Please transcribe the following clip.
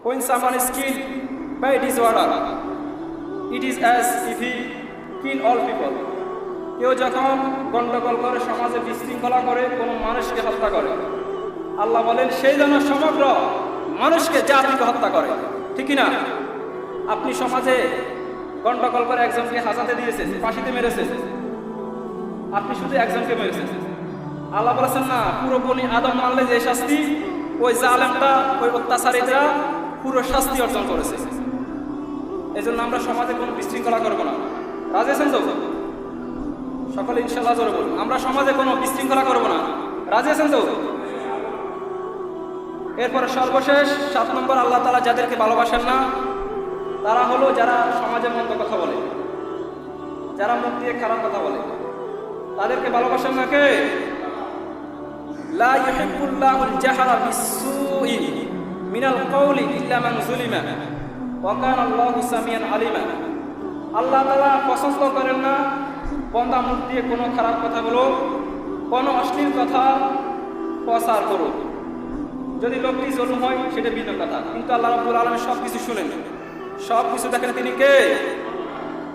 When someone is killed by disorder, it is as if he kill all people. কেউ যখন গন্ডগোল করে, সমাজে বিশৃঙ্খলা করে, কোনো মানুষকে হত্যা করে, আল্লাহ বলেন সেই যেন সমগ্র মানুষকে, জাতিকে হত্যা করে। ঠিক না? আপনি সমাজে গন্ডগোল করে একজনকে হাজাতে দিয়েছেন, ফাঁসিতে মেরেছেন, আপনি শুধু একজনকে মেরেছেন। আল্লাহ বলেছেন না, পুরো বনি আদম মানলে যে শাস্তি, ওই জালেমটা, ওই অত্যাচারীরা পুরো শাস্তি অর্জন করেছে। এই জন্য আমরা সমাজে কোনো বিশৃঙ্খলা করবো না। রাজি আছেন তো? সকলে ইনশাআল্লাহ জোরে বলুন, আমরা সমাজে কোনো বিশৃঙ্খলা করবো না। রাজি আছেন তো? এরপরে সর্বশেষ 7 নম্বর, আল্লাহ তাআলা যাদেরকে ভালোবাসেন না তারা হলো যারা সমাজে মন্দ কথা বলে, যারা মুখ দিয়ে খারাপ কথা বলে, তাদেরকে ভালোবাসেন না কে? লা ইউহিব্বুল্লাহুল জাহরা বিসসুই মিনাল কওলি ইল্লা মান যুলিমা ওয়া কানা আল্লাহু সামিয়ান আলিমা। আল্লাহ তাআলা পছন্দ করেন না বান্দা মুখ দিয়ে কোনো খারাপ কথা বলো, কোনো অশ্লীল কথা প্রচার করো। যদি লোকটি জুলুম হয় সেটা ভিন্ন কথা, কিন্তু আল্লাহ রাব্বুল আলামিন সব কিছু শুনেন, সব কিছু দেখেন। তিনি কে?